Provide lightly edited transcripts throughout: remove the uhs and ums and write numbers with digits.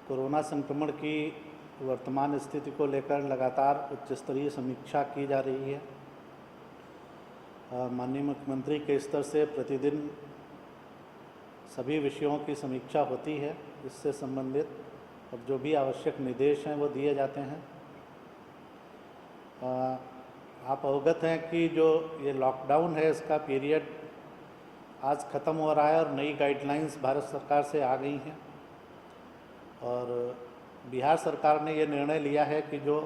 Corona संक्रमण की वर्तमान स्थिति को लेकर लगातार उच्च स्तरीय समीक्षा की जा रही है। माननीय मुख्यमंत्री के स्तर से प्रतिदिन सभी विषयों की समीक्षा होती है। इससे संबंधित और जो भी आवश्यक निर्देश हैं वो दिए जाते हैं। आप अवगत हैं कि जो ये लॉकडाउन है इसका पीरियड आज ख़त्म हो रहा है और नई गाइडलाइंस भारत सरकार से आ गई हैं। और बिहार सरकार ने ये निर्णय लिया है कि जो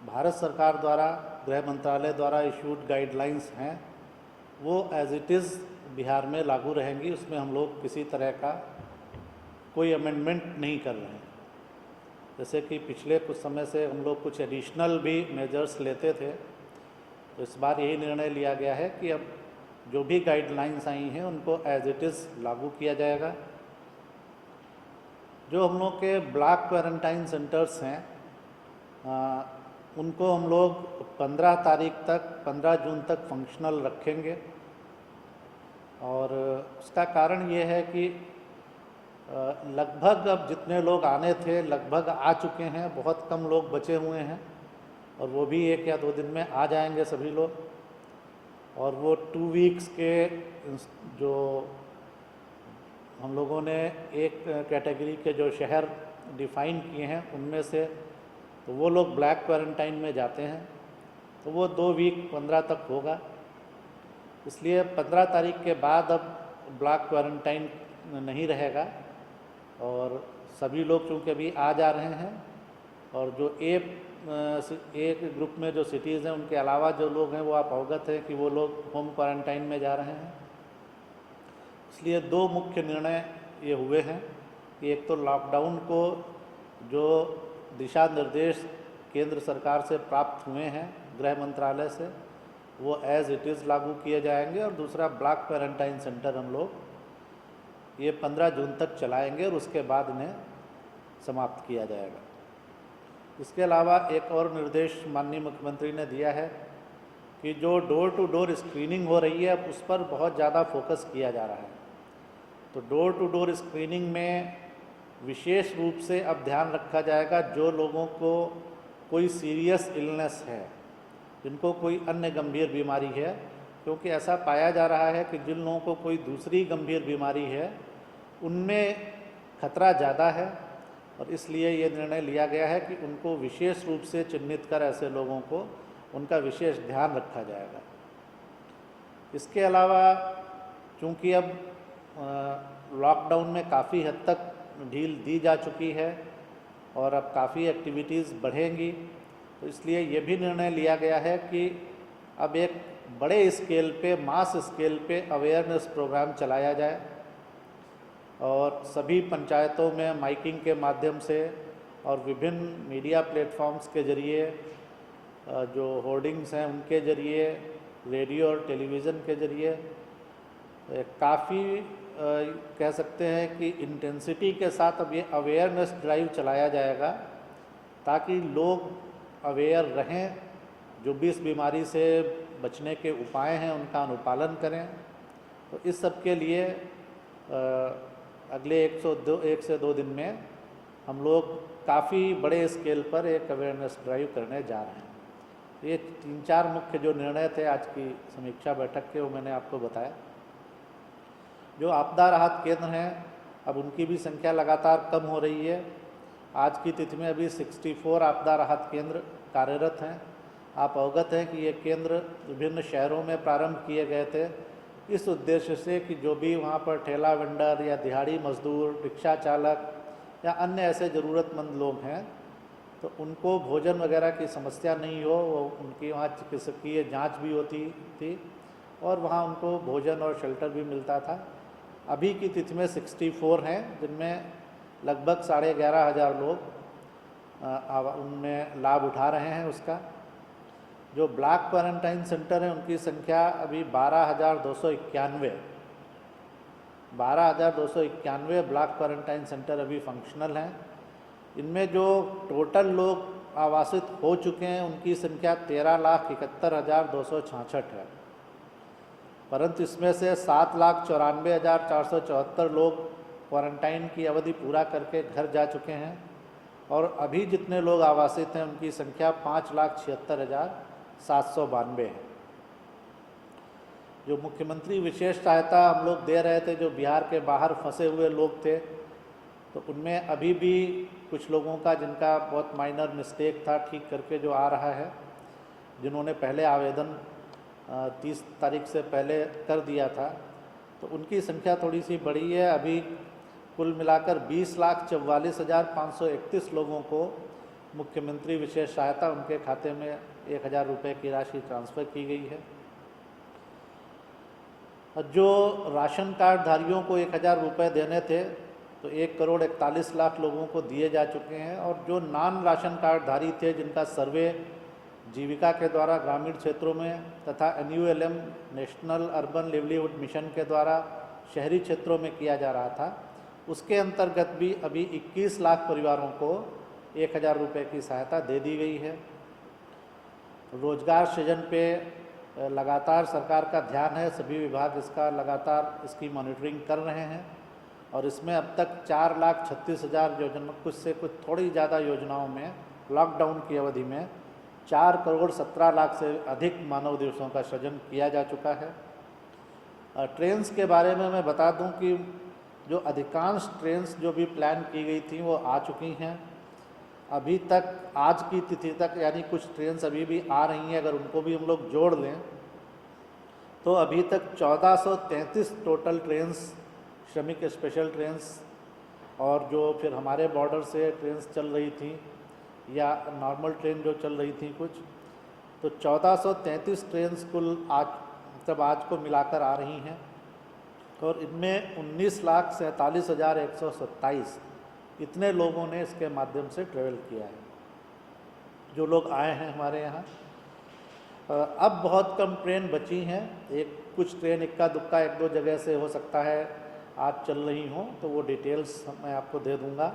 भारत सरकार द्वारा गृह मंत्रालय द्वारा इशूड गाइडलाइंस हैं वो एज इट इज़ बिहार में लागू रहेंगी। उसमें हम लोग किसी तरह का कोई अमेंडमेंट नहीं कर रहे हैं। जैसे कि पिछले कुछ समय से हम लोग कुछ एडिशनल भी मेजर्स लेते थे, तो इस बार यही निर्णय लिया गया है कि अब जो भी गाइडलाइंस आई हैं उनको एज इट इज़ लागू किया जाएगा। जो हम लोग के ब्लॉक क्वारंटाइन सेंटर्स हैं उनको हम लोग 15 जून तक फंक्शनल रखेंगे। और उसका कारण ये है कि लगभग अब जितने लोग आने थे लगभग आ चुके हैं, बहुत कम लोग बचे हुए हैं और वो भी 1 या 2 दिन में आ जाएंगे सभी लोग। और वो 2 वीक्स के जो हम लोगों ने एक कैटेगरी के जो शहर डिफ़ाइन किए हैं उनमें से तो वो लोग ब्लैक क्वारंटाइन में जाते हैं, तो वो 2 वीक 15 तक होगा। इसलिए 15 तारीख के बाद अब ब्लॉक क्वारंटाइन नहीं रहेगा और सभी लोग चूँकि अभी आ जा रहे हैं और जो एक ग्रुप में जो सिटीज़ हैं उनके अलावा जो लोग हैं वो आप अवगत हैं कि वो लोग होम क्वारंटाइन में जा रहे हैं। इसलिए 2 मुख्य निर्णय ये हुए हैं कि एक तो लॉकडाउन को जो दिशा निर्देश केंद्र सरकार से प्राप्त हुए हैं गृह मंत्रालय से वो एज़ इट इज़ लागू किए जाएंगे और दूसरा ब्लॉक क्वारंटाइन सेंटर हम लोग ये 15 जून तक चलाएंगे और उसके बाद इन्हें समाप्त किया जाएगा। इसके अलावा एक और निर्देश माननीय मुख्यमंत्री ने दिया है कि जो डोर टू डोर स्क्रीनिंग हो रही है उस पर बहुत ज़्यादा फोकस किया जा रहा है। तो डोर टू डोर स्क्रीनिंग में विशेष रूप से अब ध्यान रखा जाएगा जो लोगों को कोई सीरियस इलनेस है, जिनको कोई अन्य गंभीर बीमारी है, क्योंकि ऐसा पाया जा रहा है कि जिन लोगों को कोई दूसरी गंभीर बीमारी है उनमें खतरा ज़्यादा है और इसलिए ये निर्णय लिया गया है कि उनको विशेष रूप से चिन्हित कर ऐसे लोगों को उनका विशेष ध्यान रखा जाएगा। इसके अलावा चूँकि अब लॉकडाउन में काफ़ी हद तक ढील दी जा चुकी है और अब काफ़ी एक्टिविटीज़ बढ़ेंगी, तो इसलिए ये भी निर्णय लिया गया है कि अब एक बड़े स्केल पे, मास स्केल पे अवेयरनेस प्रोग्राम चलाया जाए और सभी पंचायतों में माइकिंग के माध्यम से और विभिन्न मीडिया प्लेटफॉर्म्स के ज़रिए, जो होर्डिंग्स हैं उनके ज़रिए, रेडियो और टेलीविज़न के ज़रिए काफ़ी कह सकते हैं कि इंटेंसिटी के साथ अब ये अवेयरनेस ड्राइव चलाया जाएगा ताकि लोग अवेयर रहें, जो भी इस बीमारी से बचने के उपाय हैं उनका अनुपालन करें। तो इस सब के लिए अगले 1 से 2 दिन में हम लोग काफ़ी बड़े स्केल पर एक अवेयरनेस ड्राइव करने जा रहे हैं। ये 3-4 मुख्य जो निर्णय थे आज की समीक्षा बैठक के वो मैंने आपको बताया। जो आपदा राहत केंद्र हैं अब उनकी भी संख्या लगातार कम हो रही है। आज की तिथि में अभी 64 आपदा राहत केंद्र कार्यरत हैं। आप अवगत हैं कि ये केंद्र विभिन्न शहरों में प्रारंभ किए गए थे इस उद्देश्य से कि जो भी वहाँ पर ठेला वेंडर या दिहाड़ी मजदूर, रिक्शा चालक या अन्य ऐसे ज़रूरतमंद लोग हैं तो उनको भोजन वगैरह की समस्या नहीं हो, वो उनकी वहाँ चिकित्सकीय जांच भी होती थी और वहाँ उनको भोजन और शेल्टर भी मिलता था। अभी की तिथि में 64 हैं जिनमें लगभग 11,500 लोग उनमें लाभ उठा रहे हैं उसका। जो ब्लॉक क्वारंटाइन सेंटर हैं उनकी संख्या अभी 12,291 ब्लॉक क्वारंटाइन सेंटर अभी फंक्शनल हैं। इनमें जो टोटल लोग आवासित हो चुके हैं उनकी संख्या 13,71,266 है, परंतु इसमें से 7,94,474 लोग क्वारंटाइन की अवधि पूरा करके घर जा चुके हैं और अभी जितने लोग आवासित हैं उनकी संख्या 5,76,792 है। जो मुख्यमंत्री विशेष सहायता हम लोग दे रहे थे, जो बिहार के बाहर फंसे हुए लोग थे, तो उनमें अभी भी कुछ लोगों का जिनका बहुत माइनर मिस्टेक था ठीक करके जो आ रहा है, जिन्होंने पहले आवेदन 30 तारीख से पहले कर दिया था, तो उनकी संख्या थोड़ी सी बढ़ी है। अभी कुल मिलाकर 20,44,531 लोगों को मुख्यमंत्री विशेष सहायता उनके खाते में 1,000 रुपये की राशि ट्रांसफ़र की गई है। जो राशन कार्ड धारियों को 1,000 रुपये देने थे, तो 1,41,00,000 लोगों को दिए जा चुके हैं। और जो नॉन राशन कार्ड धारी थे, जिनका सर्वे जीविका के द्वारा ग्रामीण क्षेत्रों में तथा NULM national urban livelihood mission के द्वारा शहरी क्षेत्रों में किया जा रहा था, उसके अंतर्गत भी अभी 21 लाख परिवारों को 1,000 रुपये की सहायता दे दी गई है। रोजगार सृजन पे लगातार सरकार का ध्यान है, सभी विभाग लगातार इसकी मॉनिटरिंग कर रहे हैं और इसमें अब तक 4,36,000 योजना, कुछ से कुछ थोड़ी ज़्यादा योजनाओं में लॉकडाउन की अवधि में 4,17,00,000 से अधिक मानव दिवसों का सृजन किया जा चुका है। ट्रेन्स के बारे में मैं बता दूं कि जो अधिकांश ट्रेन्स जो भी प्लान की गई थी वो आ चुकी हैं। अभी तक आज की तिथि तक, यानी कुछ ट्रेन्स अभी भी आ रही हैं, अगर उनको भी हम लोग जोड़ लें तो अभी तक 1433 टोटल ट्रेन्स, श्रमिक स्पेशल ट्रेन्स और जो फिर हमारे बॉर्डर से ट्रेन्स चल रही थी या नॉर्मल ट्रेन जो चल रही थी कुछ, तो 1433 ट्रेन्स कुल आज को मिलाकर आ रही हैं और इनमें 19,47,127 इतने लोगों ने इसके माध्यम से ट्रेवल किया है, जो लोग आए हैं हमारे यहाँ। अब बहुत कम ट्रेन बची हैं, कुछ ट्रेन इक्का दुक्का 1-2 जगह से हो सकता है आज चल रही हों, तो वो डिटेल्स मैं आपको दे दूँगा।